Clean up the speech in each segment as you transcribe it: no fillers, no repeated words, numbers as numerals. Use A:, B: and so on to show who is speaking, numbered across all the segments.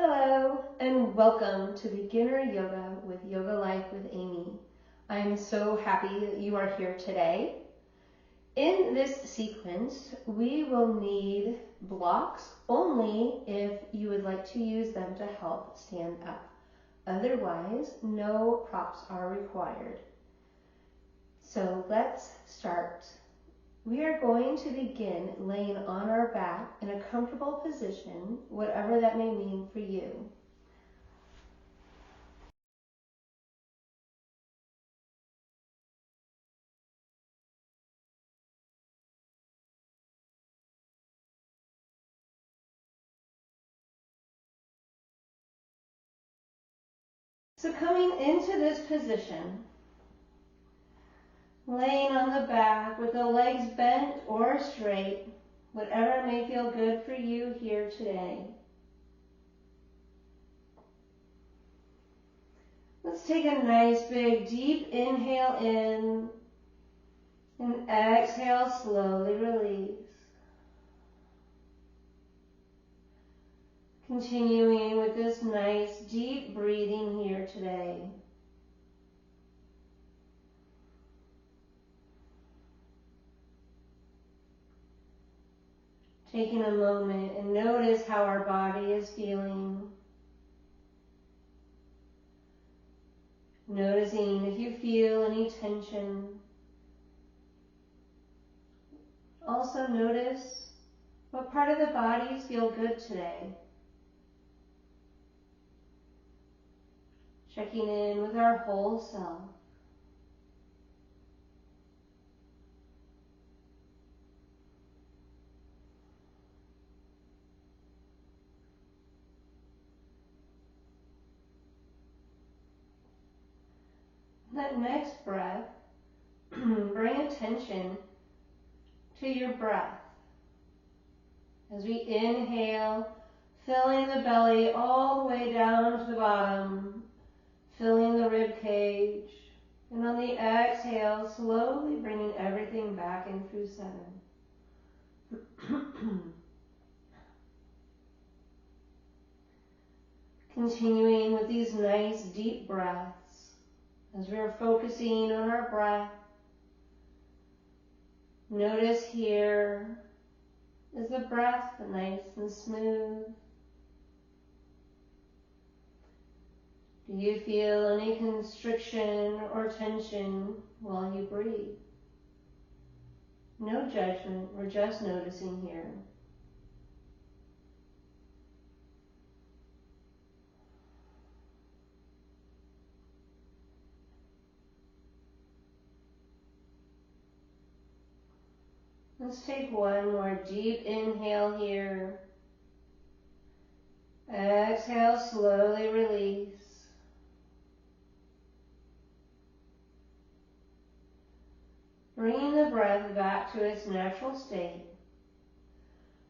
A: Hello and welcome to Beginner Yoga with Yoga Life with Amy. I'm so happy that you are here today. In this sequence, we will need blocks only if you would like to use them to help stand up. Otherwise, no props are required. So let's start. We are going to begin laying on our back in a comfortable position, whatever that may mean for you. So coming into this position, laying on the back with the legs bent or straight, whatever may feel good for you here today. Let's take a nice big deep inhale in and exhale, slowly release. Continuing with this nice deep breathing here today. Taking a moment and notice how our body is feeling. Noticing if you feel any tension. Also notice what part of the bodies feel good today. Checking in with our whole self. That next breath, bring attention to your breath. As we inhale, filling the belly all the way down to the bottom, filling the rib cage. And on the exhale, slowly bringing everything back in through center. Continuing with these nice deep breaths. As we're focusing on our breath, notice here, is the breath nice and smooth? Do you feel any constriction or tension while you breathe? No judgment, we're just noticing here. Let's take one more deep inhale here. Exhale, slowly release. Bringing the breath back to its natural state.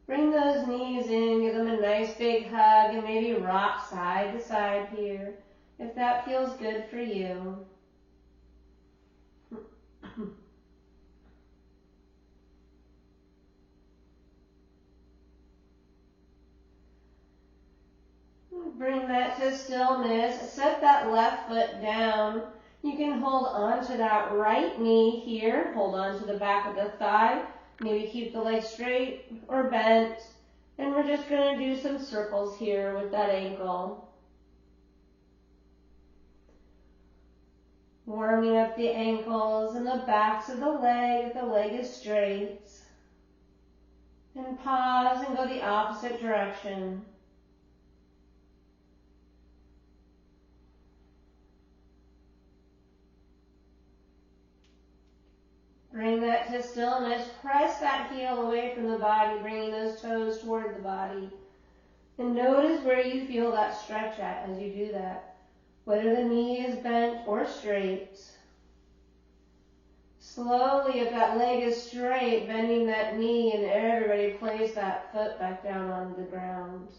A: Bring those knees in, give them a nice big hug, and maybe rock side to side here, if that feels good for you. Bring that to stillness. Set that left foot down. You can hold on to that right knee here. Hold on to the back of the thigh. Maybe keep the leg straight or bent. And we're just going to do some circles here with that ankle. Warming up the ankles and the backs of the leg if the leg is straight. And pause and go the opposite direction. Bring that to stillness. Press that heel away from the body, bringing those toes toward the body. And notice where you feel that stretch at as you do that. Whether the knee is bent or straight. Slowly, if that leg is straight, bending that knee, and everybody place that foot back down on the ground.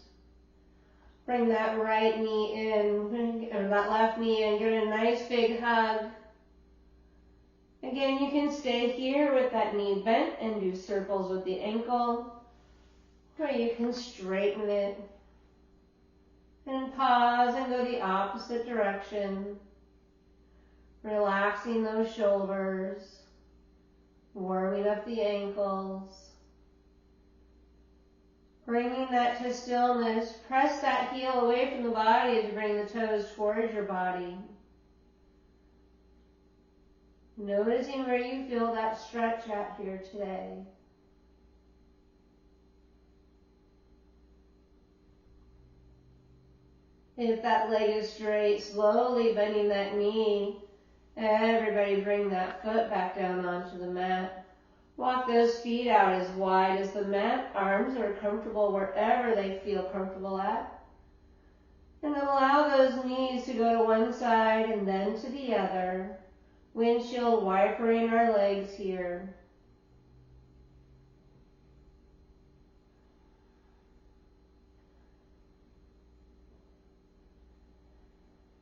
A: Bring that right knee in, or that left knee in. Give it a nice big hug. Again, you can stay here with that knee bent and do circles with the ankle, or you can straighten it And pause and go the opposite direction. Relaxing those shoulders, warming up the ankles. Bringing that to stillness. Press that heel away from the body as you bring the toes towards your body. Noticing where you feel that stretch at here today. If that leg is straight, slowly bending that knee. Everybody bring that foot back down onto the mat. Walk those feet out as wide as the mat. Arms are comfortable wherever they feel comfortable at. And allow those knees to go to one side and then to the other. Windshield wipering our legs here.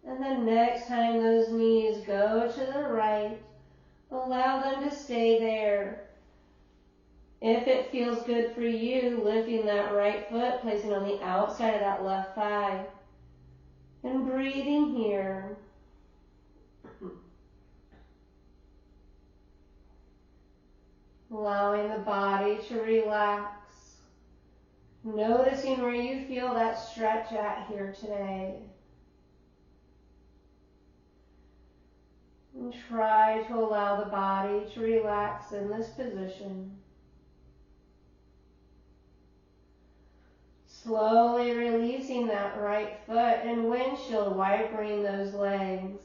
A: And then next time those knees go to the right, allow them to stay there. If it feels good for you, lifting that right foot, placing on the outside of that left thigh. And breathing here. Allowing the body to relax. Noticing where you feel that stretch at here today. And try to allow the body to relax in this position. Slowly releasing that right foot and windshield wipering those legs.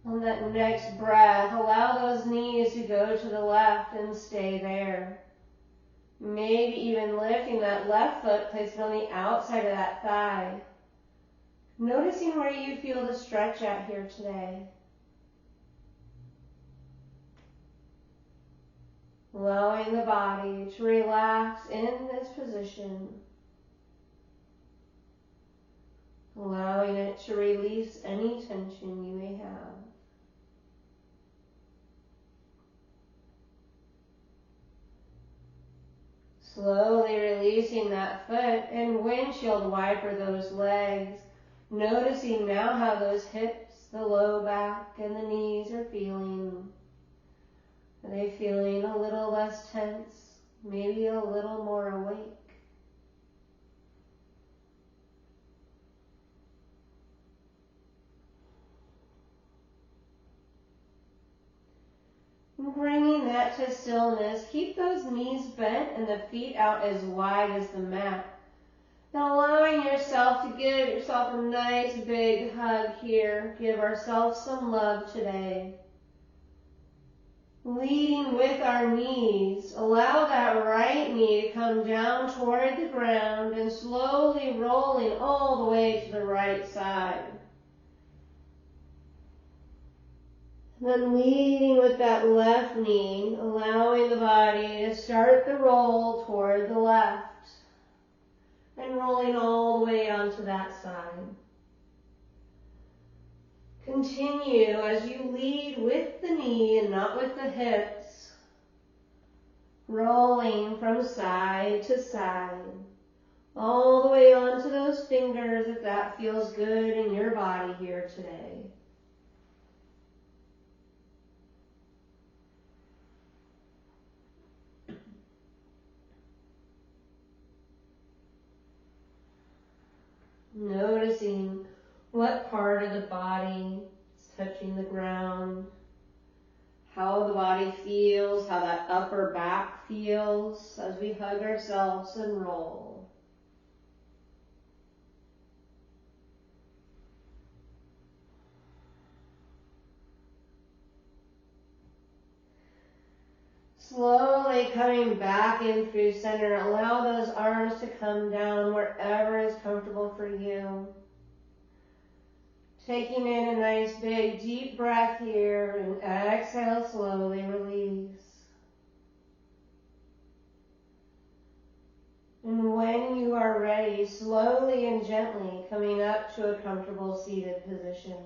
A: On that next breath, allow those knees to go to the left and stay there. Maybe even lifting that left foot, placing on the outside of that thigh. Noticing where you feel the stretch at here today. Allowing the body to relax in this position. Allowing it to release any tension you may have. Slowly releasing that foot and windshield wiper those legs. Noticing now how those hips, the low back, and the knees are feeling. Are they feeling a little less tense? Maybe a little more awake? And bringing that to stillness, keep those knees bent and the feet out as wide as the mat. And allowing yourself to give yourself a nice big hug here. Give ourselves some love today. Leading with our knees, allow that right knee to come down toward the ground and slowly rolling all the way to the right side. Then leading with that left knee, allowing the body to start the roll toward the left and rolling all the way onto that side. Continue as you lead with the knee and not with the hips, rolling from side to side, all the way onto those fingers if that feels good in your body here today. Noticing what part of the body is touching the ground, how the body feels, how that upper back feels as we hug ourselves and roll. Slowly coming back in through center, allow those arms to come down wherever is comfortable for you. Taking in a nice big deep breath here and exhale, slowly release. And when you are ready, slowly and gently coming up to a comfortable seated position.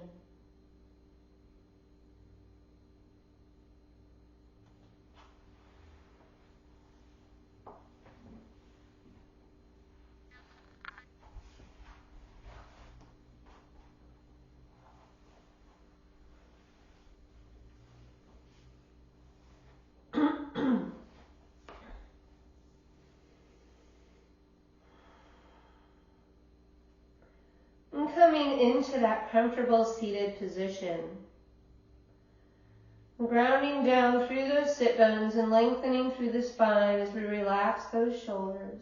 A: coming into that comfortable seated position. Grounding down through those sit bones and lengthening through the spine as we relax those shoulders.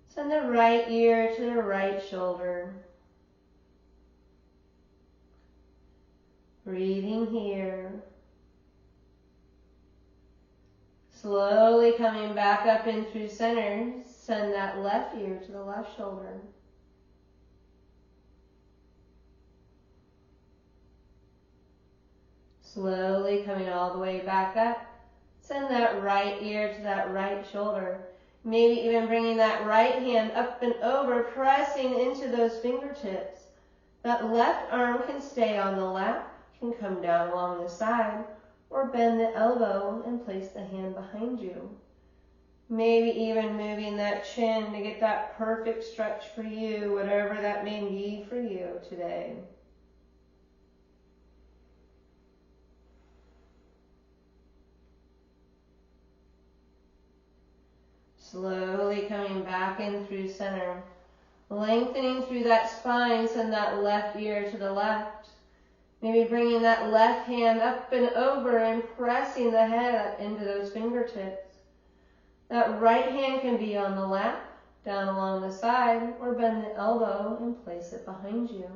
A: Send the right ear to the right shoulder. Breathing here. Slowly coming back up in through center. Send that left ear to the left shoulder. Slowly coming all the way back up. Send that right ear to that right shoulder. Maybe even bringing that right hand up and over, pressing into those fingertips. That left arm can stay on the lap, can come down along the side, or bend the elbow and place the hand behind you. Maybe even moving that chin to get that perfect stretch for you, whatever that may be for you today. Slowly coming back in through center. Lengthening through that spine, send that left ear to the left. Maybe bringing that left hand up and over and pressing the head up into those fingertips. That right hand can be on the lap, down along the side, or bend the elbow and place it behind you.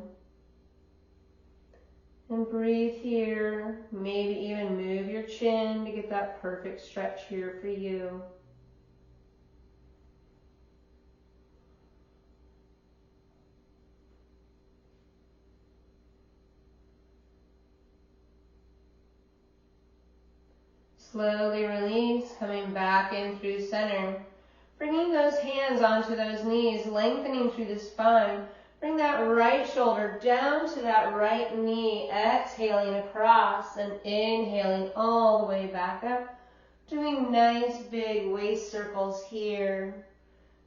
A: And breathe here. Maybe even move your chin to get that perfect stretch here for you. Slowly release, coming back in through center. Bringing those hands onto those knees, lengthening through the spine. Bring that right shoulder down to that right knee, exhaling across and inhaling all the way back up. Doing nice big waist circles here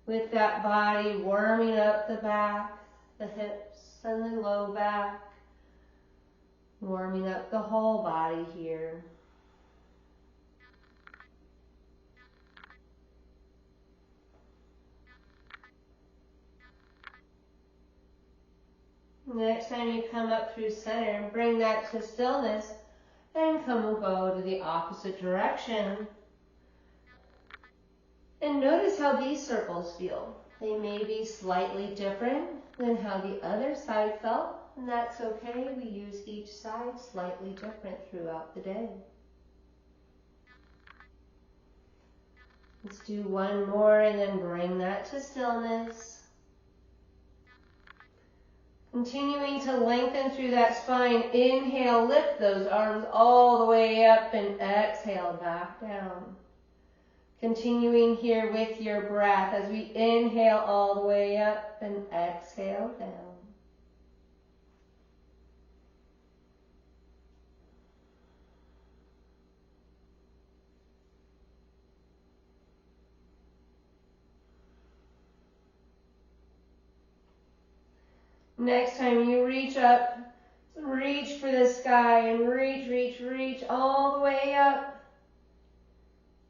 A: with that body warming up the back, the hips and the low back. Warming up the whole body here. Next time you come up through center, bring that to stillness and go to the opposite direction. And notice how these circles feel. They may be slightly different than how the other side felt, and that's okay. We use each side slightly different throughout the day. Let's do one more and then bring that to stillness. Continuing to lengthen through that spine. Inhale, lift those arms all the way up and exhale back down. Continuing here with your breath as we inhale all the way up and exhale down. Next time you reach up, reach for the sky and reach all the way up.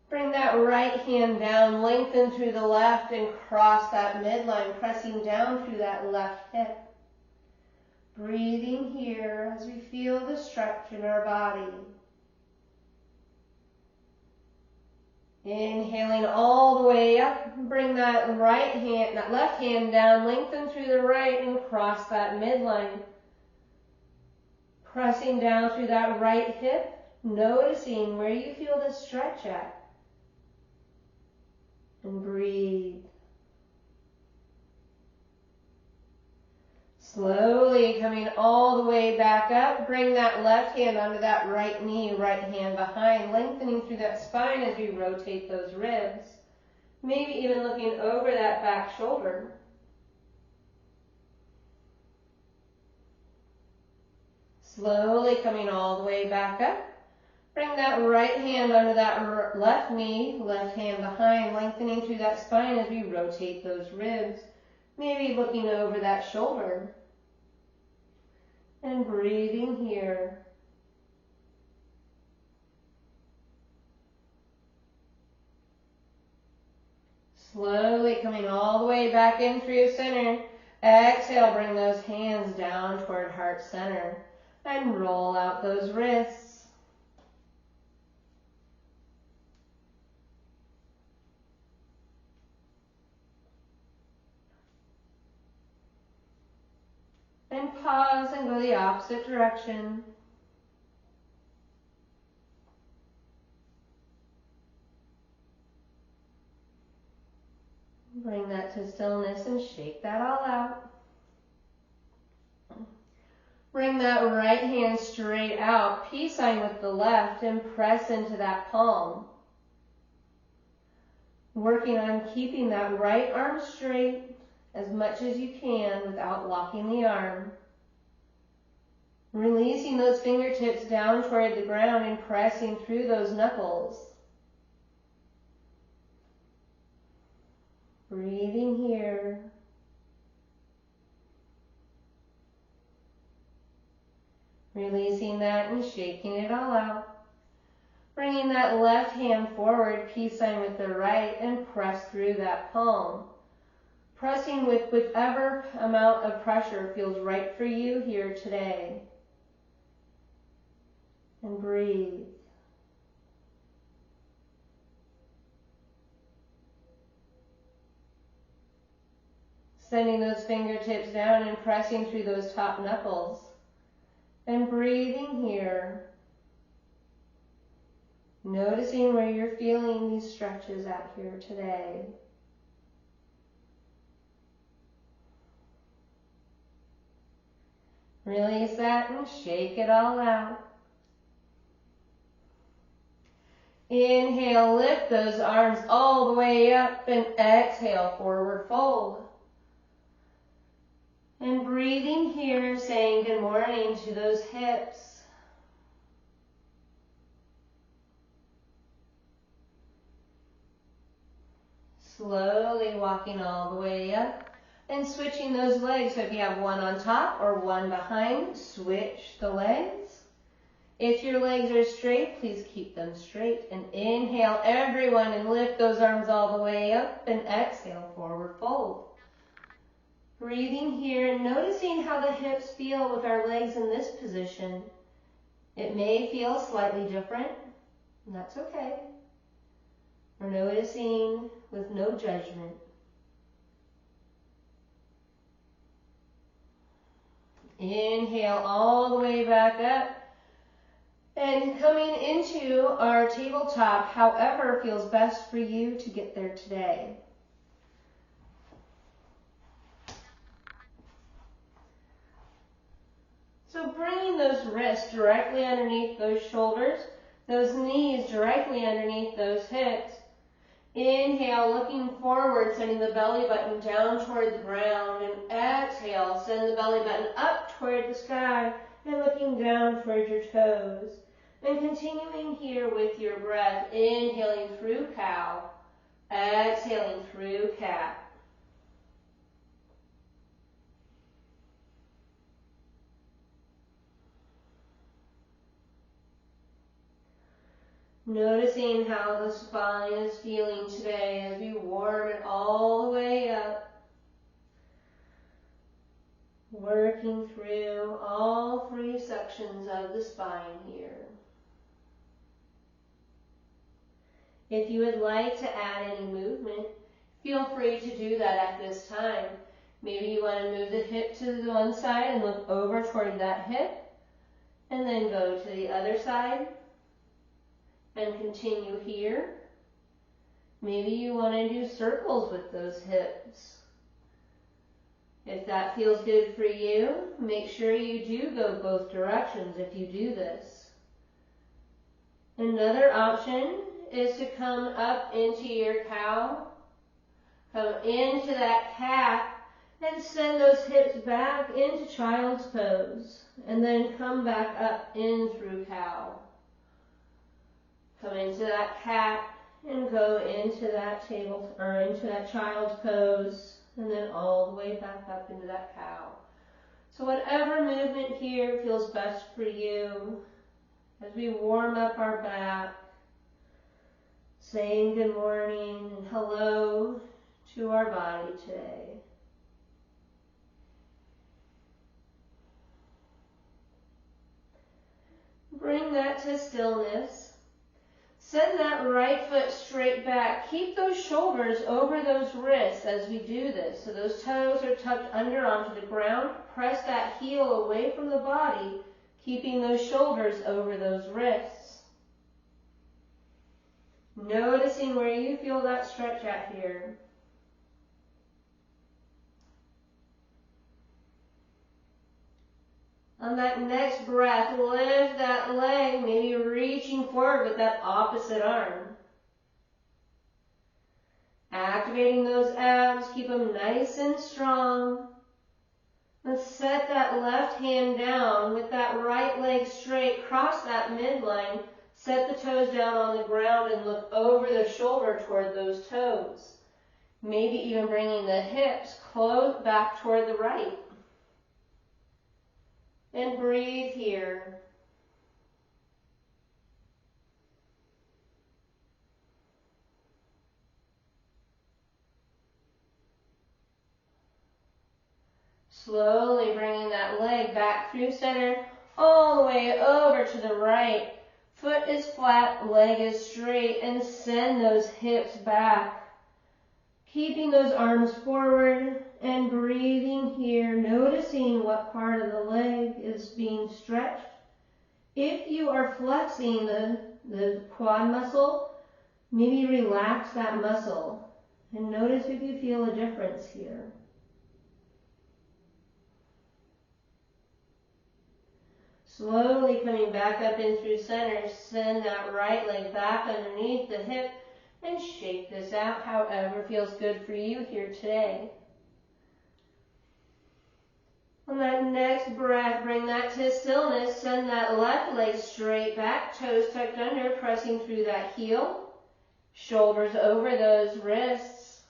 A: Bring that right hand down, lengthen through the left and cross that midline, pressing down through that left hip. Breathing here as we feel the stretch in our body. Inhaling all the way up, bring that left hand down, lengthen through the right and cross that midline. Pressing down through that right hip, noticing where you feel the stretch at. And breathe. Slowly coming all the way back up, bring that left hand onto that right knee, right hand behind, lengthening through that spine as we rotate those ribs. Maybe even looking over that back shoulder. Slowly coming all the way back up. Bring that right hand under that left knee, left hand behind, lengthening through that spine as we rotate those ribs. Maybe looking over that shoulder. And breathing here. Slowly coming all the way back in through center. Exhale, bring those hands down toward heart center and roll out those wrists. And pause and go the opposite direction. Bring that to stillness and shake that all out. Bring that right hand straight out, peace sign with the left, and press into that palm. Working on keeping that right arm straight as much as you can without locking the arm. Releasing those fingertips down toward the ground and pressing through those knuckles. Breathing here. Releasing that and shaking it all out. Bringing that left hand forward, peace sign with the right, and press through that palm. Pressing with whichever amount of pressure feels right for you here today. And breathe. Sending those fingertips down and pressing through those top knuckles. And breathing here. Noticing where you're feeling these stretches at here today. Release that and shake it all out. Inhale, lift those arms all the way up, and exhale, forward fold. And breathing here, saying good morning to those hips. Slowly walking all the way up and switching those legs. So if you have one on top or one behind, switch the legs. If your legs are straight, please keep them straight. And inhale, everyone, and lift those arms all the way up, and exhale, forward fold. Breathing here and noticing how the hips feel with our legs in this position. It may feel slightly different, and that's okay. We're noticing with no judgment. Inhale all the way back up. And coming into our tabletop, however feels best for you to get there today. So bringing those wrists directly underneath those shoulders, those knees directly underneath those hips. Inhale, looking forward, sending the belly button down toward the ground. And exhale, send the belly button up toward the sky and looking down toward your toes. And continuing here with your breath, inhaling through cow, exhaling through cat. Noticing how the spine is feeling today as we warm it all the way up. Working through all three sections of the spine here. If you would like to add any movement, feel free to do that at this time. Maybe you want to move the hip to the one side and look over toward that hip, and then go to the other side and continue here. Maybe you want to do circles with those hips. If that feels good for you, make sure you do go both directions if you do this. Another option is to come up into your cow, come into that cat, and send those hips back into child's pose, and then come back up in through cow. Come into that cat and go into that table or into that child's pose, and then all the way back up into that cow. So whatever movement here feels best for you as we warm up our back, saying good morning and hello to our body today. Bring that to stillness. Send that right foot straight back. Keep those shoulders over those wrists as we do this. So those toes are tucked under onto the ground. Press that heel away from the body, keeping those shoulders over those wrists. Noticing where you feel that stretch at here. On that next breath, lift that leg, maybe reaching forward with that opposite arm. Activating those abs, keep them nice and strong. Let's set that left hand down with that right leg straight, cross that midline, set the toes down on the ground and look over the shoulder toward those toes. Maybe even bringing the hips close back toward the right. And breathe here. Slowly bringing that leg back through center, all the way over to the right. Foot is flat, leg is straight, and send those hips back. Keeping those arms forward and breathing here, noticing what part of the leg is being stretched. If you are flexing the quad muscle, maybe relax that muscle and notice if you feel a difference here. Slowly coming back up in through center, send that right leg back underneath the hip and shake this out however feels good for you here today. On that next breath, bring that to stillness. Send that left leg straight back, toes tucked under, pressing through that heel. Shoulders over those wrists.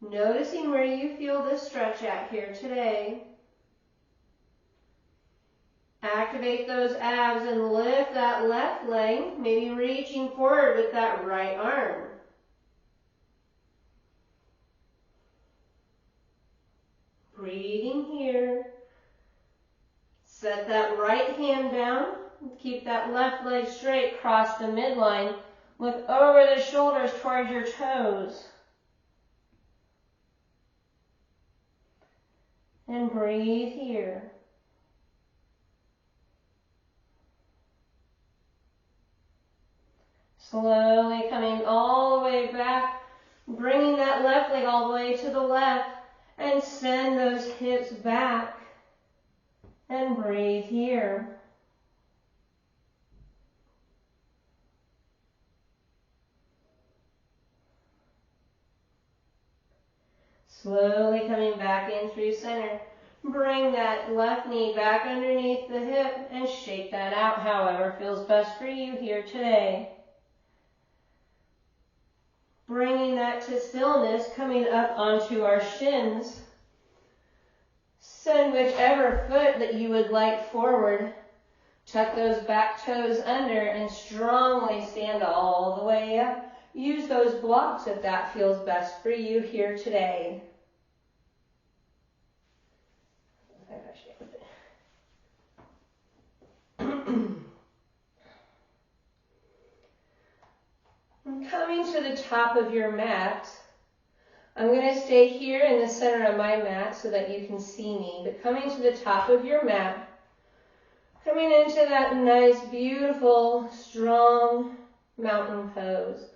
A: Noticing where you feel this stretch at here today. Activate those abs and lift that left leg, maybe reaching forward with that right arm. Breathing here. Set that right hand down. Keep that left leg straight, cross the midline. Look over the shoulders toward your toes. And breathe here. Slowly coming all the way back, bringing that left leg all the way to the left, and send those hips back, and breathe here. Slowly coming back in through center. Bring that left knee back underneath the hip and shake that out however feels best for you here today. Bringing that to stillness, coming up onto our shins. Send whichever foot that you would like forward. Tuck those back toes under and strongly stand all the way up. Use those blocks if that feels best for you here today. Coming to the top of your mat, I'm going to stay here in the center of my mat so that you can see me, but coming to the top of your mat, coming into that nice, beautiful, strong mountain pose,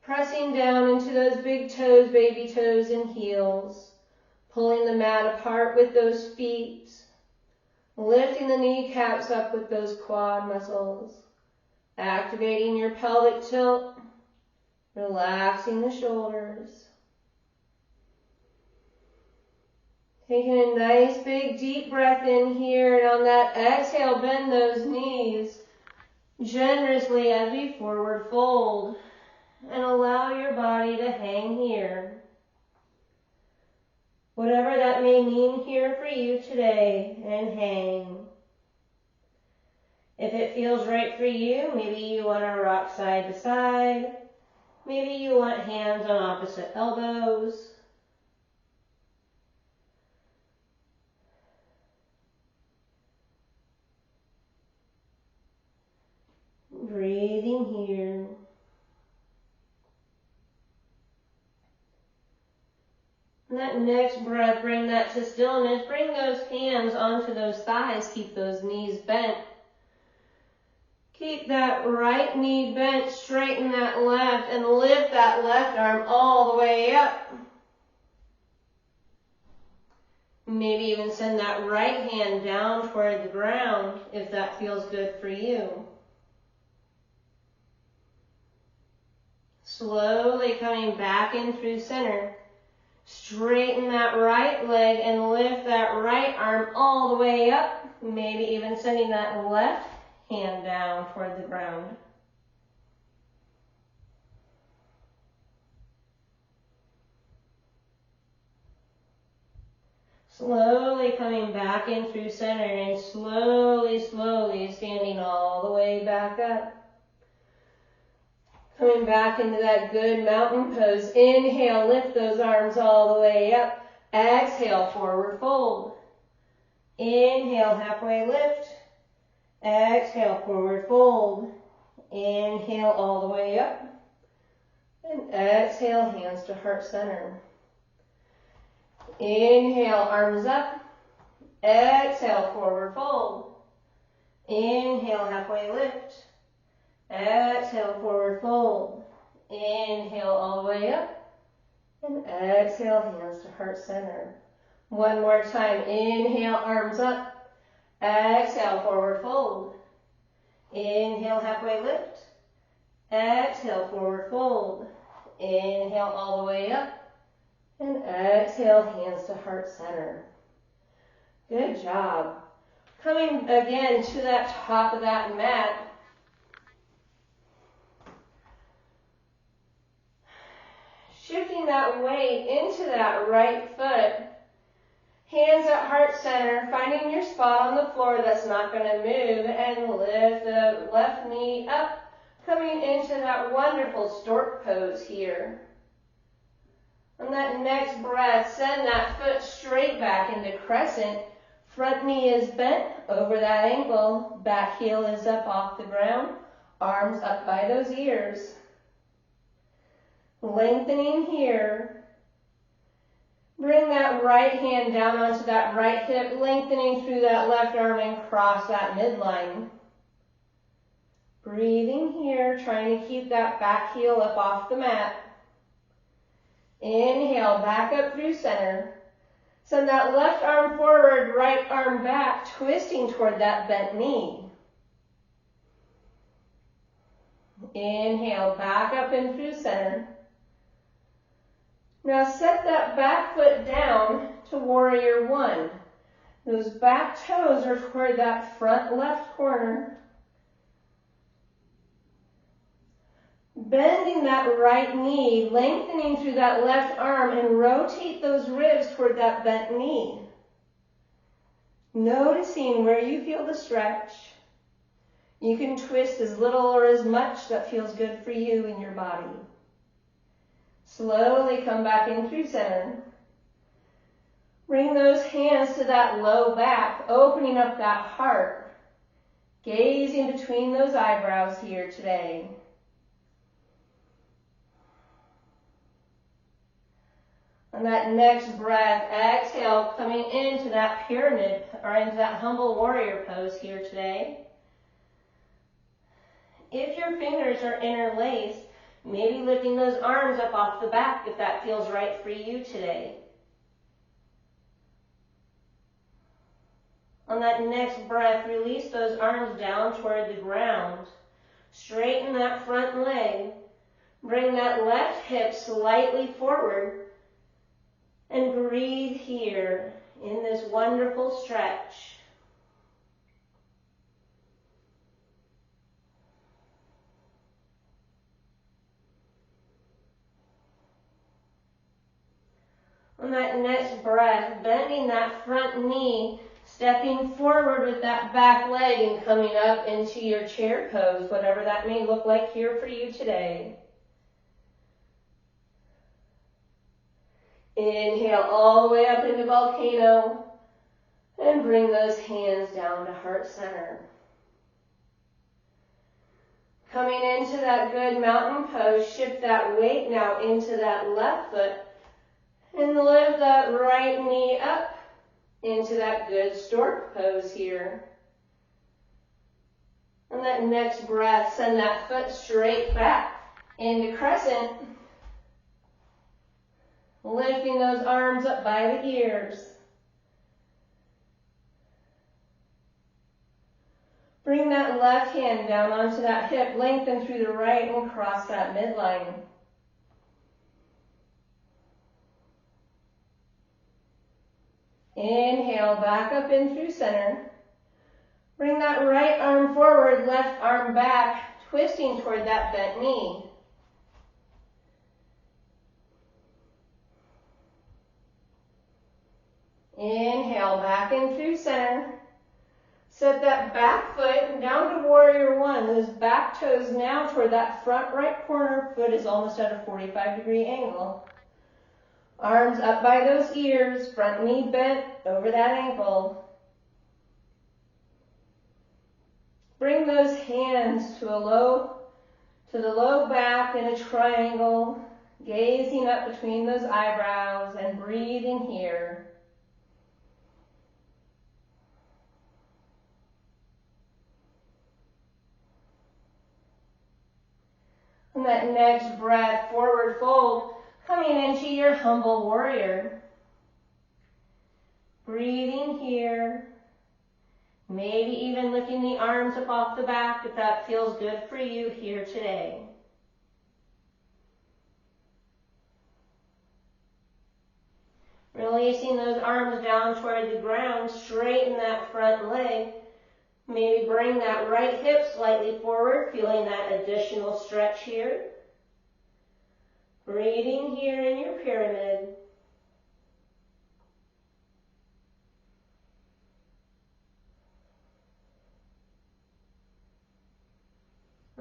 A: pressing down into those big toes, baby toes, and heels, pulling the mat apart with those feet, lifting the kneecaps up with those quad muscles, activating your pelvic tilt, relaxing the shoulders. Taking a nice big deep breath in here, and on that exhale, bend those knees generously as we forward fold, and allow your body to hang here. Whatever that may mean here for you today, and hang. If it feels right for you, maybe you want to rock side to side. Maybe you want hands on opposite elbows. That next breath, bring that to stillness. Bring those hands onto those thighs. Keep those knees bent. Keep that right knee bent. Straighten that left and lift that left arm all the way up. Maybe even send that right hand down toward the ground if that feels good for you. Slowly coming back in through center. Straighten that right leg and lift that right arm all the way up. Maybe even sending that left hand down toward the ground. Slowly coming back in through center and slowly standing all the way back up. Coming back into that good mountain pose. Inhale, lift those arms all the way up. Exhale, forward fold. Inhale, halfway lift. Exhale, forward fold. Inhale all the way up. And exhale, hands to heart center. Inhale, arms up. Exhale, forward fold. Inhale, halfway lift. Exhale, forward fold. Inhale all the way up. And exhale, hands to heart center. One more time. Inhale, arms up. Exhale, forward fold. Inhale, halfway lift. Exhale, forward fold. Inhale all the way up. And exhale, hands to heart center. Good job. Coming again to that top of that mat. Shifting that weight into that right foot. Hands at heart center, finding your spot on the floor that's not going to move, and lift the left knee up, coming into that wonderful stork pose here. On that next breath, send that foot straight back into crescent. Front knee is bent over that ankle, back heel is up off the ground, arms up by those ears. Lengthening here. Bring that right hand down onto that right hip, lengthening through that left arm and cross that midline. Breathing here, trying to keep that back heel up off the mat. Inhale, back up through center. Send that left arm forward, right arm back, twisting toward that bent knee. Inhale, back up in through center. Now set that back foot down to warrior one. Those back toes are toward that front left corner. Bending that right knee, lengthening through that left arm, and rotate those ribs toward that bent knee. Noticing where you feel the stretch. You can twist as little or as much that feels good for you in your body. Slowly come back in through center. Bring those hands to that low back, opening up that heart. Gazing between those eyebrows here today. On that next breath, exhale, coming into that pyramid, or into that humble warrior pose here today. If your fingers are interlaced, maybe lifting those arms up off the back if that feels right for you today. On that next breath, release those arms down toward the ground. Straighten that front leg. Bring that left hip slightly forward. And breathe here in this wonderful stretch. On that next breath, bending that front knee, stepping forward with that back leg and coming up into your chair pose, whatever that may look like here for you today. Inhale all the way up into volcano and bring those hands down to heart center. Coming into that good mountain pose, shift that weight now into that left foot And lift that right knee up into that good stork pose here. And that next breath, send that foot straight back into crescent. Lifting those arms up by the ears. Bring that left hand down onto that hip, lengthen through the right and cross that midline. Inhale, back up in through center. Bring that right arm forward, left arm back, twisting toward that bent knee. Inhale, back in through center. Set that back foot down to warrior one. Those back toes now toward that front right corner. Foot is almost at a 45-degree angle. Arms up by those ears, front knee bent over that ankle. Bring those hands to the low back in a triangle, gazing up between those eyebrows and breathing here. And that next breath, forward fold, coming into your humble warrior. Breathing here. Maybe even lifting the arms up off the back if that feels good for you here today. Releasing those arms down toward the ground, straighten that front leg. Maybe bring that right hip slightly forward, feeling that additional stretch here. Breathing here in your pyramid.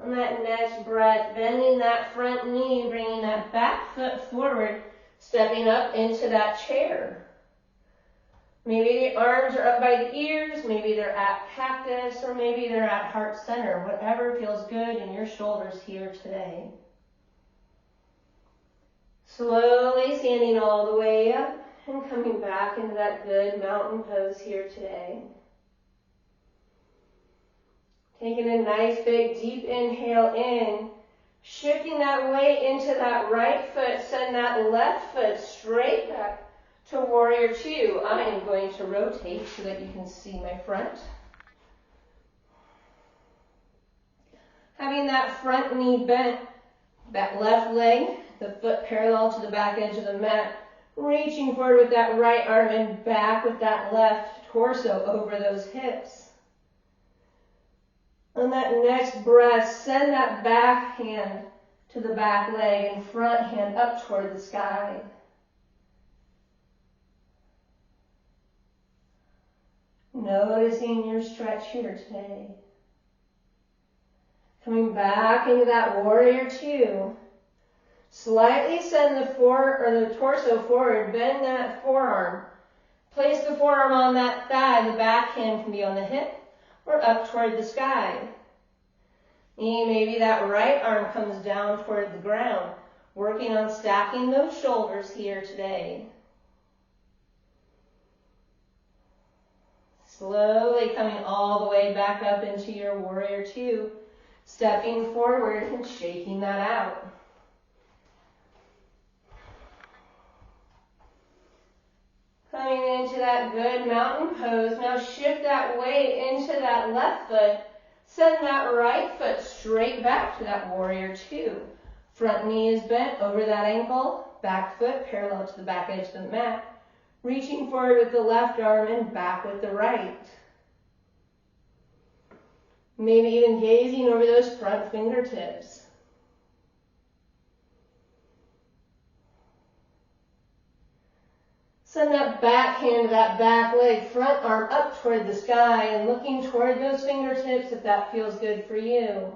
A: On that next breath, bending that front knee, bringing that back foot forward, stepping up into that chair. Maybe the arms are up by the ears, maybe they're at cactus, or maybe they're at heart center, whatever feels good in your shoulders here today. Slowly standing all the way up and coming back into that good mountain pose here today. Taking a nice big deep inhale in, shifting that weight into that right foot, send that left foot straight back to warrior two. I am going to rotate so that you can see my front. Having that front knee bent, that left leg, the foot parallel to the back edge of the mat, reaching forward with that right arm and back with that left torso over those hips. On that next breath, send that back hand to the back leg and front hand up toward the sky. Noticing your stretch here today. Coming back into that warrior two. Slightly send the torso forward, bend that forearm. Place the forearm on that thigh, the back hand can be on the hip or up toward the sky. Maybe that right arm comes down toward the ground, working on stacking those shoulders here today. Slowly coming all the way back up into your warrior two, stepping forward and shaking that out. Coming into that good mountain pose, now shift that weight into that left foot, send that right foot straight back to that warrior two. Front knee is bent over that ankle, back foot parallel to the back edge of the mat. Reaching forward with the left arm and back with the right. Maybe even gazing over those front fingertips. Send that back hand to that back leg, front arm up toward the sky and looking toward those fingertips if that feels good for you.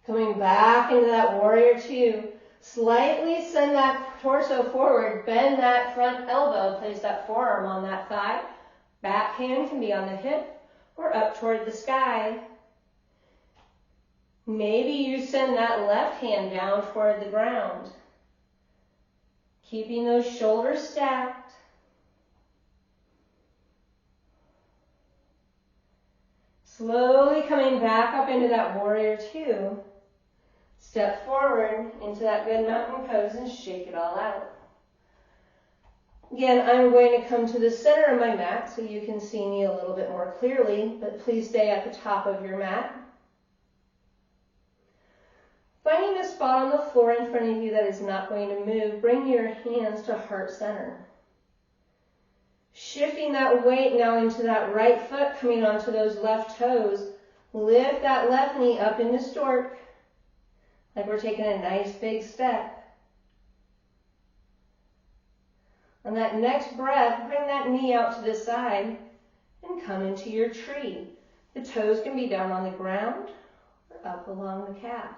A: Coming back into that warrior two, slightly send that torso forward, bend that front elbow, place that forearm on that thigh. Back hand can be on the hip or up toward the sky. Maybe you send that left hand down toward the ground, keeping those shoulders stacked. Slowly coming back up into that warrior two. Step forward into that good mountain pose and shake it all out. Again, I'm going to come to the center of my mat so you can see me a little bit more clearly, but please stay at the top of your mat. Finding a spot on the floor in front of you that is not going to move, bring your hands to heart center. Shifting that weight now into that right foot, coming onto those left toes. Lift that left knee up into stork, like we're taking a nice big step. On that next breath, bring that knee out to the side and come into your tree. The toes can be down on the ground or up along the calf.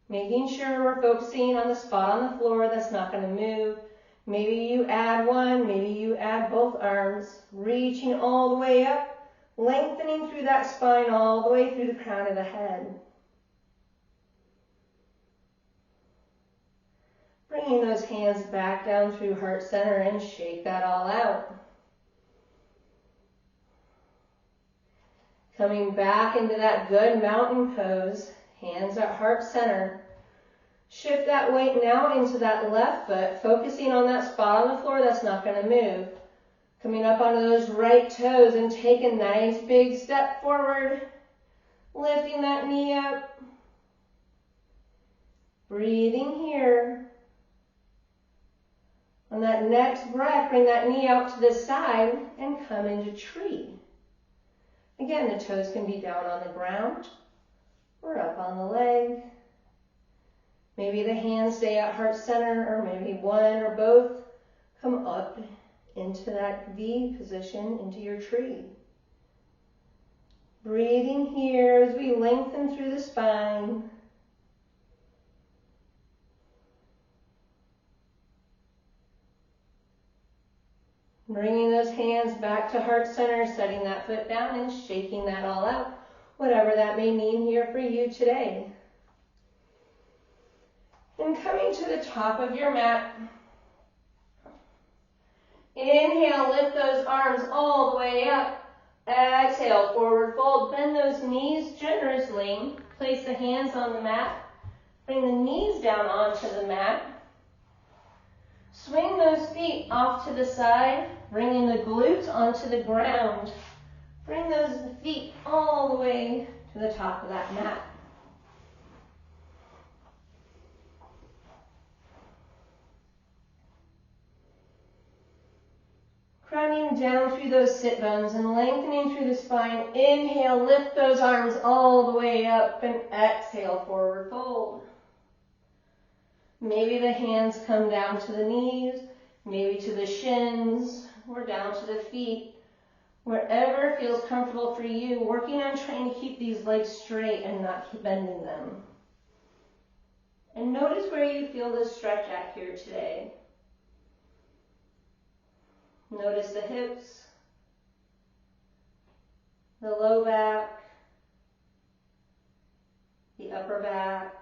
A: Making sure we're focusing on the spot on the floor that's not going to move. Maybe you add one, maybe you add both arms, reaching all the way up, lengthening through that spine all the way through the crown of the head. Bringing those hands back down through heart center and shake that all out. Coming back into that good mountain pose, hands at heart center. Shift that weight now into that left foot, focusing on that spot on the floor that's not going to move. Coming up onto those right toes and take a nice big step forward, lifting that knee up. Breathing here. On that next breath, bring that knee out to the side and come into tree. Again, the toes can be down on the ground or up on the leg. Maybe the hands stay at heart center, or maybe one or both come up into that V position, into your tree. Breathing here as we lengthen through the spine. Bringing those hands back to heart center, setting that foot down and shaking that all out, whatever that may mean here for you today. And coming to the top of your mat, inhale, lift those arms all the way up. Exhale, forward fold. Bend those knees generously. Place the hands on the mat. Bring the knees down onto the mat. Swing those feet off to the side, bringing the glutes onto the ground. Bring those feet all the way to the top of that mat. Crowning down through those sit bones and lengthening through the spine. Inhale, lift those arms all the way up and exhale, forward fold. Maybe the hands come down to the knees, maybe to the shins, or down to the feet. Wherever feels comfortable for you, working on trying to keep these legs straight and not keep bending them. And notice where you feel the stretch at here today. Notice the hips, the low back, the upper back,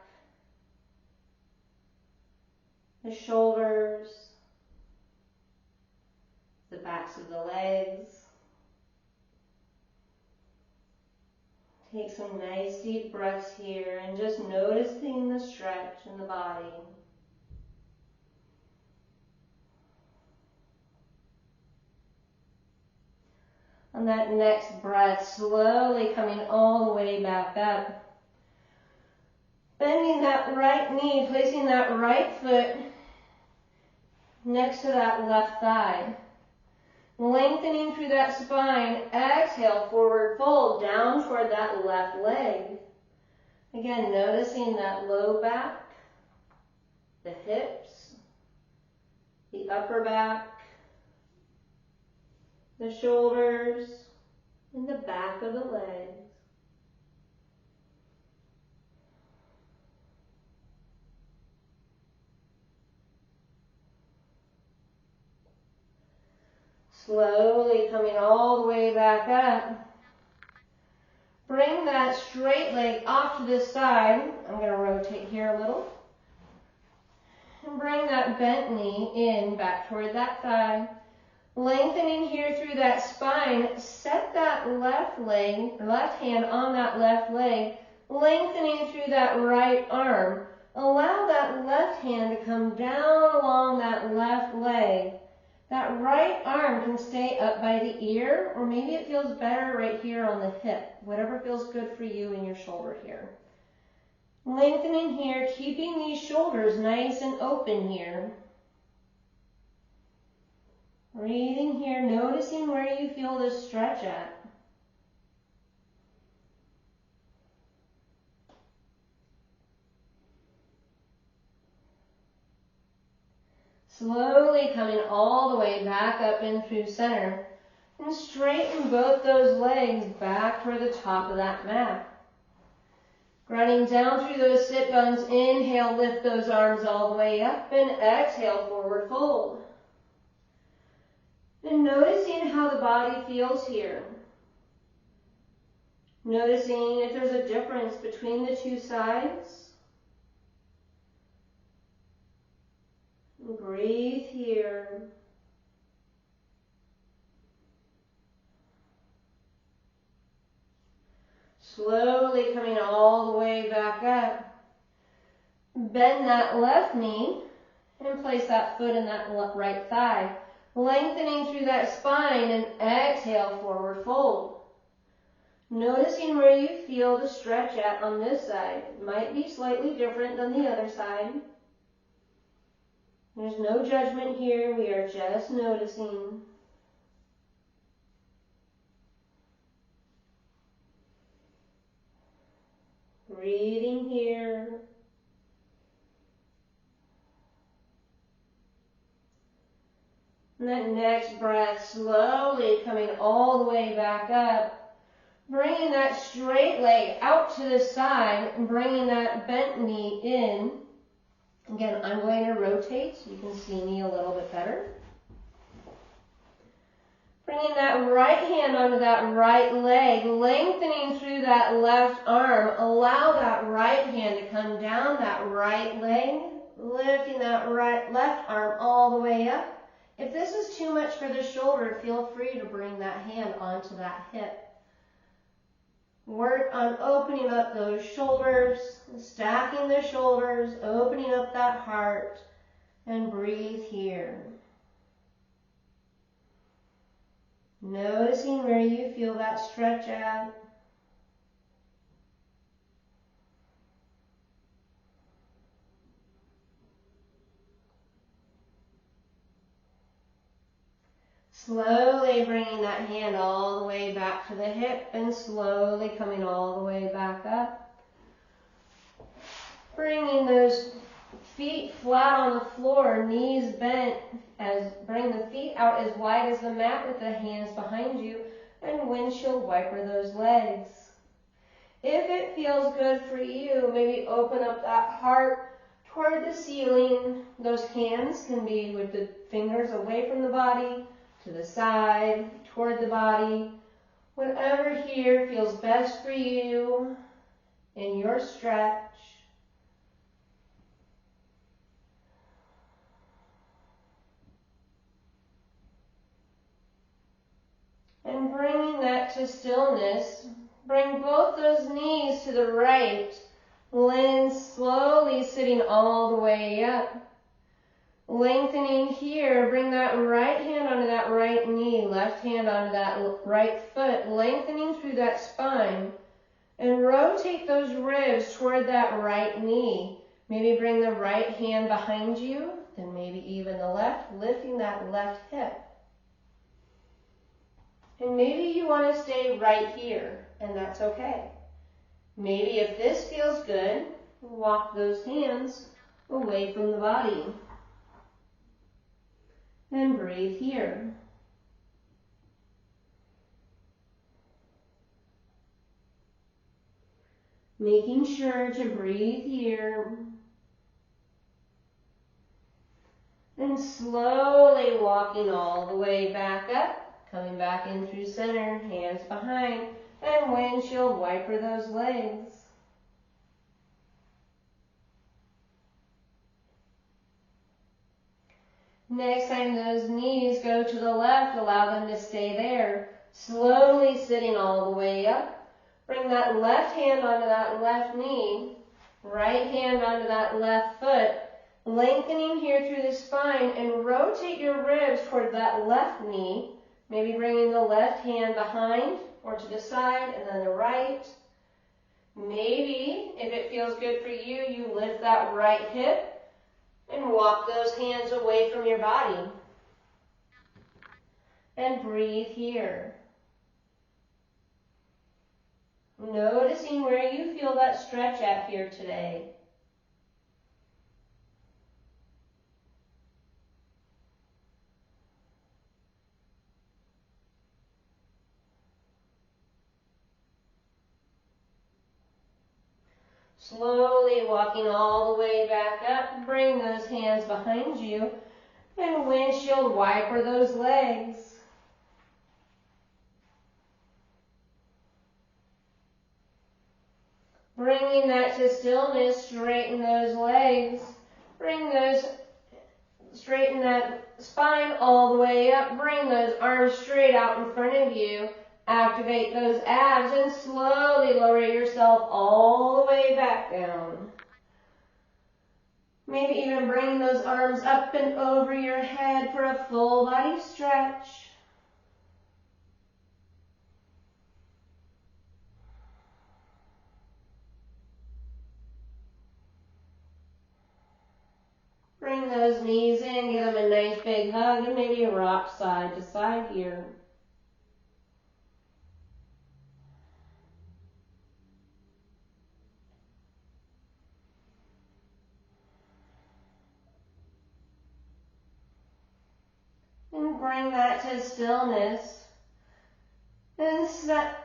A: the shoulders, the backs of the legs. Take some nice deep breaths here and just noticing the stretch in the body. On that next breath, slowly coming all the way back up. Bending that right knee, placing that right foot next to that left thigh. Lengthening through that spine. Exhale, forward fold, down toward that left leg. Again, noticing that low back, the hips, the upper back, the shoulders, and the back of the legs. Slowly coming all the way back up. Bring that straight leg off to the side. I'm going to rotate here a little. And bring that bent knee in back toward that thigh. Lengthening here through that spine. Set that left hand on that left leg. Lengthening through that right arm. Allow that left hand to come down along that left leg. That right arm can stay up by the ear, or maybe it feels better right here on the hip. Whatever feels good for you in your shoulder here. Lengthening here, keeping these shoulders nice and open here. Breathing here, noticing where you feel this stretch at. Slowly coming all the way back up in through center. And straighten both those legs back toward the top of that mat. Grinding down through those sit bones. Inhale, lift those arms all the way up. And exhale, forward fold. And noticing how the body feels here. Noticing if there's a difference between the two sides. Breathe here. Slowly coming all the way back up. Bend that left knee and place that foot in that right thigh. Lengthening through that spine and exhale, forward fold. Noticing where you feel the stretch at on this side. It might be slightly different than the other side. There's no judgment here, we are just noticing. Breathing here. And that next breath, slowly coming all the way back up. Bringing that straight leg out to the side and bringing that bent knee in. Again, I'm going to rotate so you can see me a little bit better. Bringing that right hand onto that right leg, lengthening through that left arm. Allow that right hand to come down that right leg, lifting that left arm all the way up. If this is too much for the shoulder, feel free to bring that hand onto that hip. Work on opening up those shoulders, stacking the shoulders, opening up that heart, and breathe here. Noticing where you feel that stretch at. Slowly bringing that hand all the way back to the hip and slowly coming all the way back up. Bringing those feet flat on the floor, knees bent, bring the feet out as wide as the mat with the hands behind you and windshield wiper those legs. If it feels good for you, maybe open up that heart toward the ceiling. Those hands can be with the fingers away from the body, to the side, toward the body. Whatever here feels best for you in your stretch. And bringing that to stillness, bring both those knees to the right. Land slowly sitting all the way up. Lengthening here, bring that right hand onto that right knee, left hand onto that right foot, lengthening through that spine. And rotate those ribs toward that right knee. Maybe bring the right hand behind you, then maybe even the left, lifting that left hip. And maybe you want to stay right here, and that's okay. Maybe if this feels good, walk those hands away from the body. And breathe here. Making sure to breathe here. And slowly walking all the way back up. Coming back in through center, hands behind. And windshield wiper those legs. Next time those knees go to the left, allow them to stay there. Slowly sitting all the way up. Bring that left hand onto that left knee. Right hand onto that left foot. Lengthening here through the spine and rotate your ribs toward that left knee. Maybe bringing the left hand behind or to the side and then the right. Maybe, if it feels good for you, you lift that right hip and walk those hands away from your body. And breathe here. Noticing where you feel that stretch at here today. Slowly walking all the way back up, bring those hands behind you and windshield wiper those legs. Bringing that to stillness, straighten those legs. Straighten that spine all the way up. Bring those arms straight out in front of you. Activate those abs and slowly lower yourself all the way back down. Maybe even bring those arms up and over your head for a full body stretch. Bring those knees in, give them a nice big hug, and maybe rock side to side here. And bring that to stillness. And set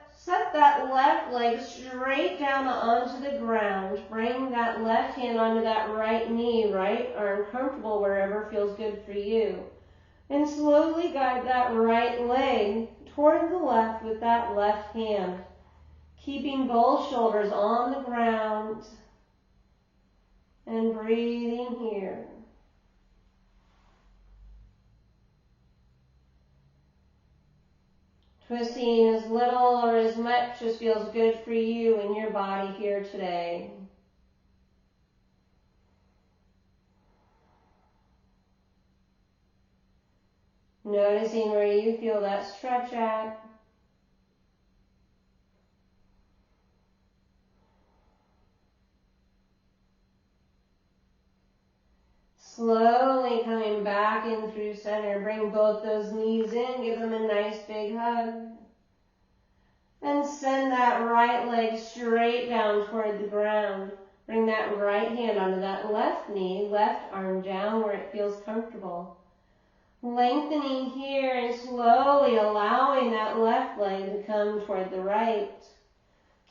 A: that left leg straight down onto the ground. Bring that left hand onto that right knee, right arm comfortable wherever feels good for you. And slowly guide that right leg toward the left with that left hand. Keeping both shoulders on the ground. And breathing here. Twisting as little or as much as feels good for you in your body here today. Noticing where you feel that stretch at. Slowly coming back in through center. Bring both those knees in. Give them a nice big hug. And send that right leg straight down toward the ground. Bring that right hand onto that left knee. Left arm down where it feels comfortable. Lengthening here and slowly allowing that left leg to come toward the right.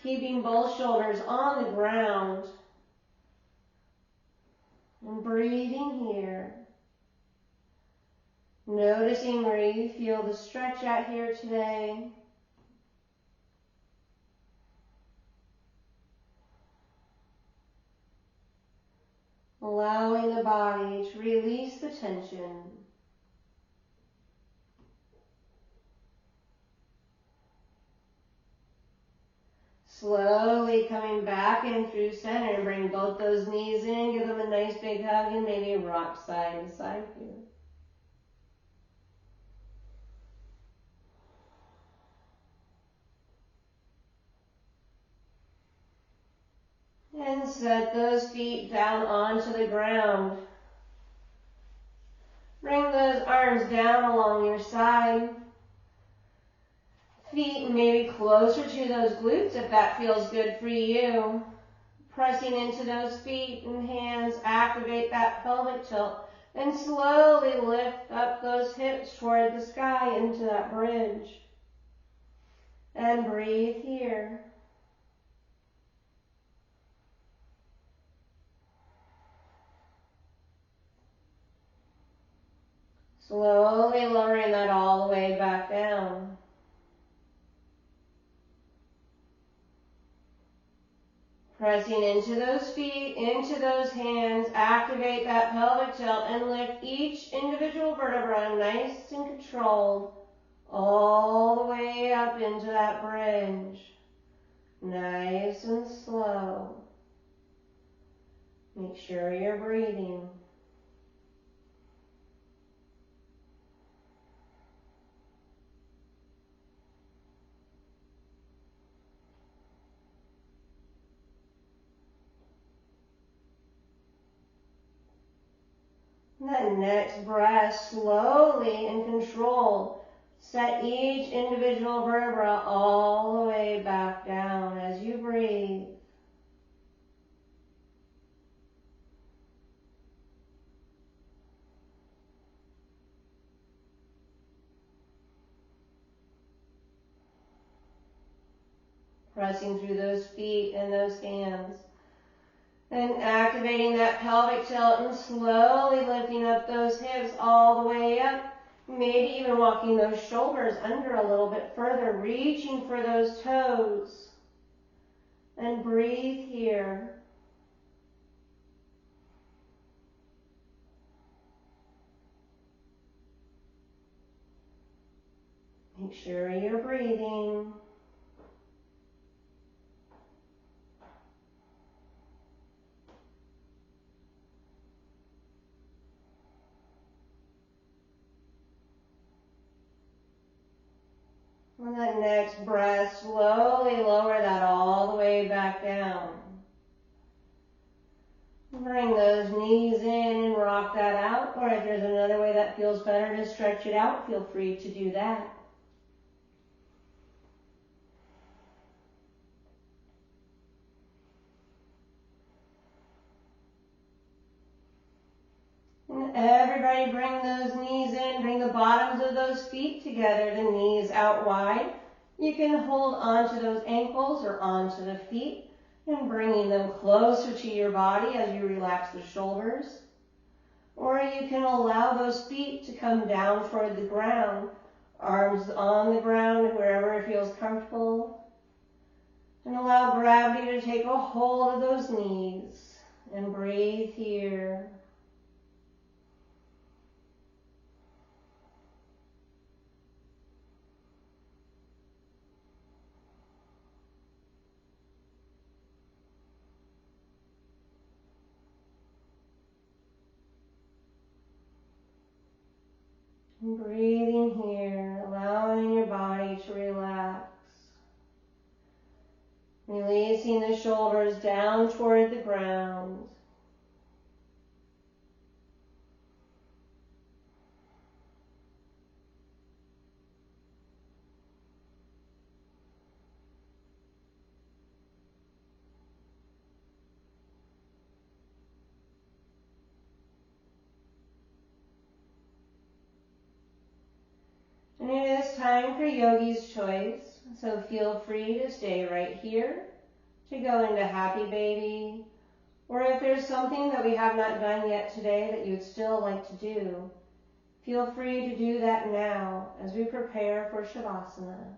A: Keeping both shoulders on the ground. And breathing here. Noticing where you feel the stretch at here today. Allowing the body to release the tension. Slowly coming back in through center. Bring both those knees in. Give them a nice big hug and maybe rock side to side here. And set those feet down onto the ground. Bring those arms down along your side. Feet maybe closer to those glutes if that feels good for you. Pressing into those feet and hands, activate that pelvic tilt. And slowly lift up those hips toward the sky into that bridge. And breathe here. Slowly lowering that all the way back down. Pressing into those feet, into those hands, activate that pelvic tilt and lift each individual vertebra nice and controlled all the way up into that bridge. Nice and slow. Make sure you're breathing. That next breath, slowly and controlled, set each individual vertebra all the way back down as you breathe. Pressing through those feet and those hands. And activating that pelvic tilt and slowly lifting up those hips all the way up. Maybe even walking those shoulders under a little bit further, reaching for those toes. And breathe here. Make sure you're breathing. On that next breath, slowly lower that all the way back down. Bring those knees in and rock that out, or if there's another way that feels better to stretch it out, feel free to do that. And everybody bring those knees in, bring the bottoms of those feet together, the knees out wide. You can hold onto those ankles or onto the feet and bringing them closer to your body as you relax the shoulders. Or you can allow those feet to come down toward the ground, arms on the ground wherever it feels comfortable. And allow gravity to take a hold of those knees and breathe here. And breathing here, allowing your body to relax. Releasing the shoulders down toward the ground. And it is time for Yogi's Choice, so feel free to stay right here, to go into Happy Baby, or if there's something that we have not done yet today that you'd still like to do, feel free to do that now as we prepare for Shavasana.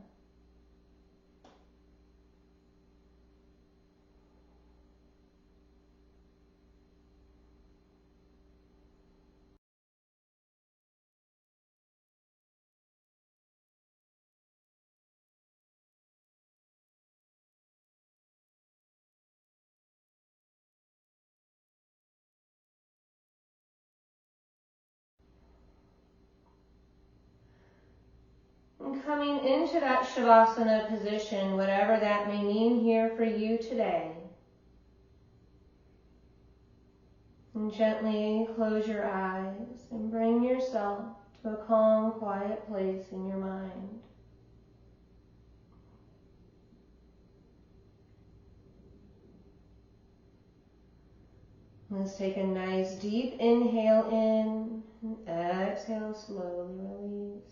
A: And coming into that Shavasana position, whatever that may mean here for you today. And gently close your eyes and bring yourself to a calm, quiet place in your mind. Let's take a nice deep inhale in and exhale, slowly release.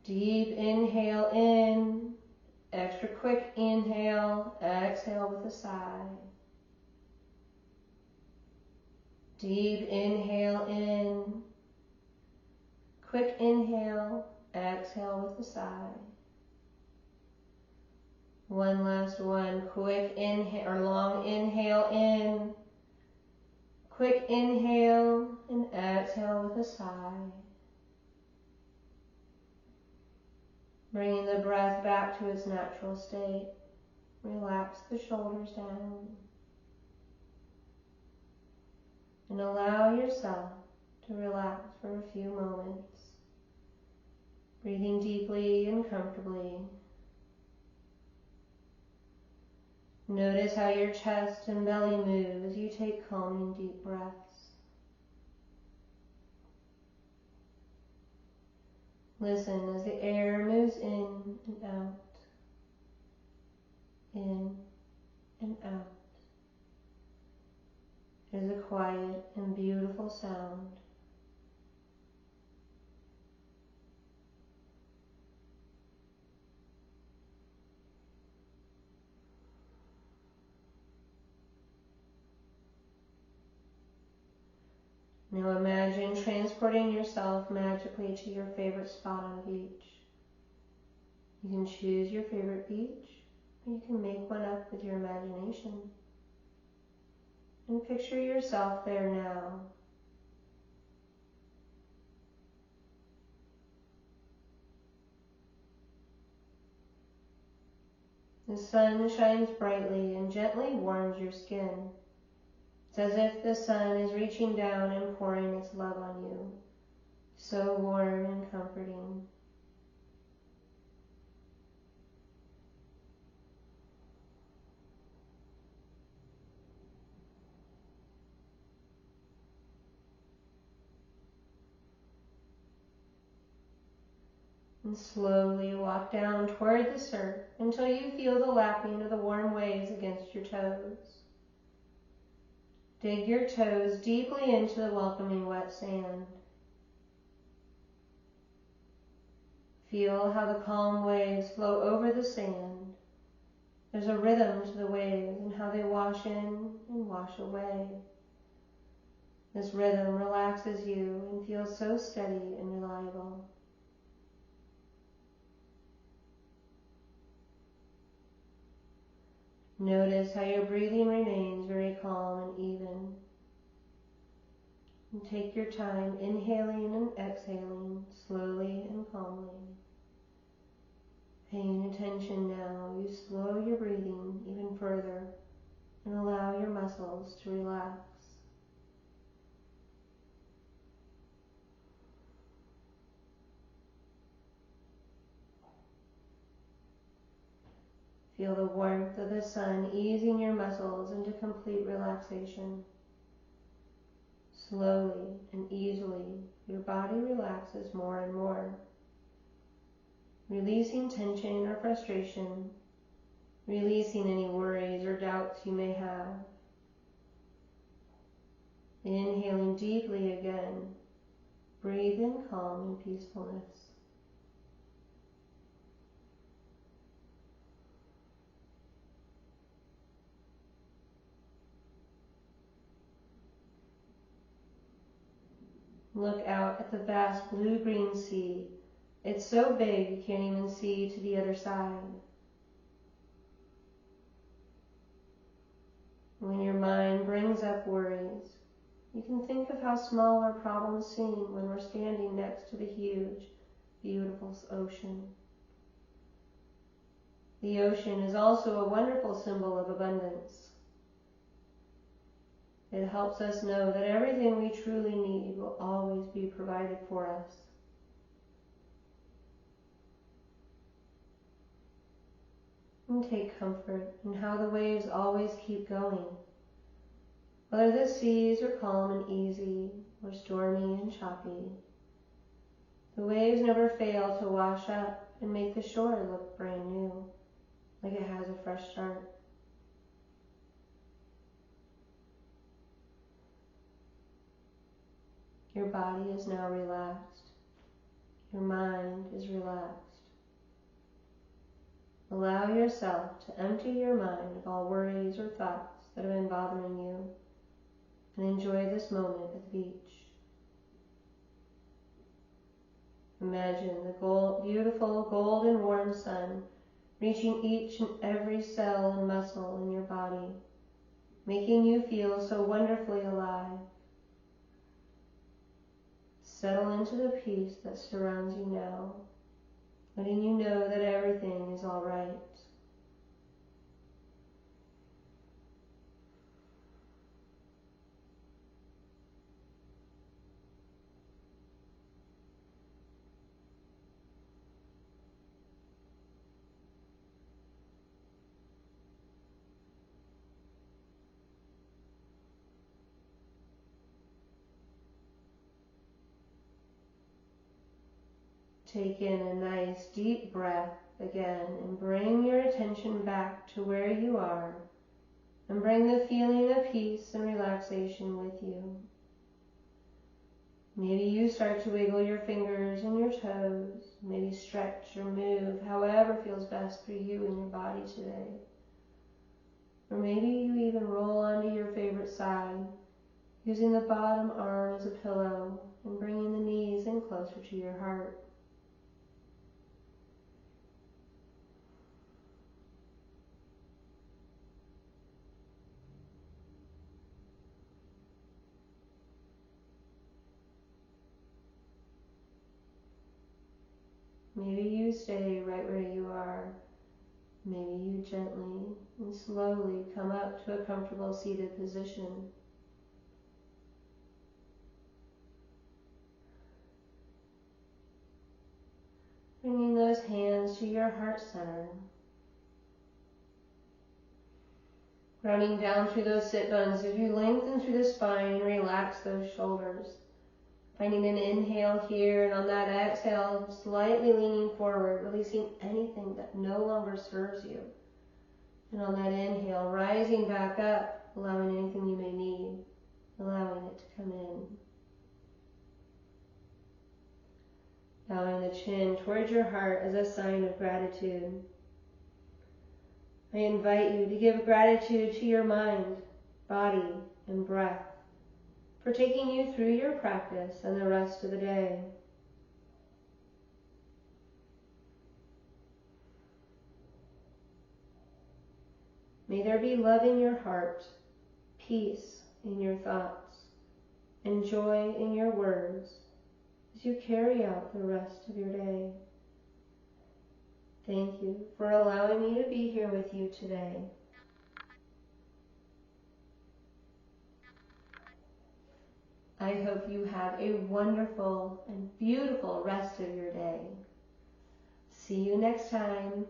A: Deep inhale in, extra quick inhale, exhale with a sigh. Deep inhale in, quick inhale, exhale with a sigh. One last one. Quick inhale or long inhale in. Quick inhale and exhale with a sigh. Bringing the breath back to its natural state. Relax the shoulders down. And allow yourself to relax for a few moments. Breathing deeply and comfortably. Notice how your chest and belly move as you take calming deep breaths. Listen as the air moves in and out, in and out. It is a quiet and beautiful sound. Now imagine transporting yourself magically to your favorite spot on a beach. You can choose your favorite beach, or you can make one up with your imagination. And picture yourself there now. The sun shines brightly and gently warms your skin. It's as if the sun is reaching down and pouring its love on you. So warm and comforting. And slowly walk down toward the surf until you feel the lapping of the warm waves against your toes. Dig your toes deeply into the welcoming wet sand. Feel how the calm waves flow over the sand. There's a rhythm to the waves and how they wash in and wash away. This rhythm relaxes you and feels so steady and reliable. Notice how your breathing remains very calm and even. And take your time inhaling and exhaling slowly and calmly. Paying attention now, you slow your breathing even further and allow your muscles to relax. Feel the warmth of the sun easing your muscles into complete relaxation. Slowly and easily, your body relaxes more and more, releasing tension or frustration, releasing any worries or doubts you may have. Inhaling deeply again, breathe in calm and peacefulness. Look out at the vast blue-green sea. It's so big you can't even see to the other side. When your mind brings up worries, you can think of how small our problems seem when we're standing next to the huge, beautiful ocean. The ocean is also a wonderful symbol of abundance. It helps us know that everything we truly need will always be provided for us. And take comfort in how the waves always keep going. Whether the seas are calm and easy or stormy and choppy, the waves never fail to wash up and make the shore look brand new, like it has a fresh start. Your body is now relaxed. Your mind is relaxed. Allow yourself to empty your mind of all worries or thoughts that have been bothering you, and enjoy this moment at the beach. Imagine the beautiful golden warm sun reaching each and every cell and muscle in your body, making you feel so wonderfully alive. Settle into the peace that surrounds you now, letting you know that everything is all right. Take in a nice deep breath again and bring your attention back to where you are and bring the feeling of peace and relaxation with you. Maybe you start to wiggle your fingers and your toes, maybe stretch or move however feels best for you and your body today. Or maybe you even roll onto your favorite side, using the bottom arm as a pillow and bringing the knees in closer to your heart. Maybe you stay right where you are. Maybe you gently and slowly come up to a comfortable seated position. Bringing those hands to your heart center. Running down through those sit bones as you lengthen through the spine and relax those shoulders. Finding an inhale here, and on that exhale, slightly leaning forward, releasing anything that no longer serves you. And on that inhale, rising back up, allowing anything you may need, allowing it to come in. Bowing the chin towards your heart as a sign of gratitude. I invite you to give gratitude to your mind, body, and breath for taking you through your practice and the rest of the day. May there be love in your heart, peace in your thoughts, and joy in your words as you carry out the rest of your day. Thank you for allowing me to be here with you today. I hope you have a wonderful and beautiful rest of your day. See you next time.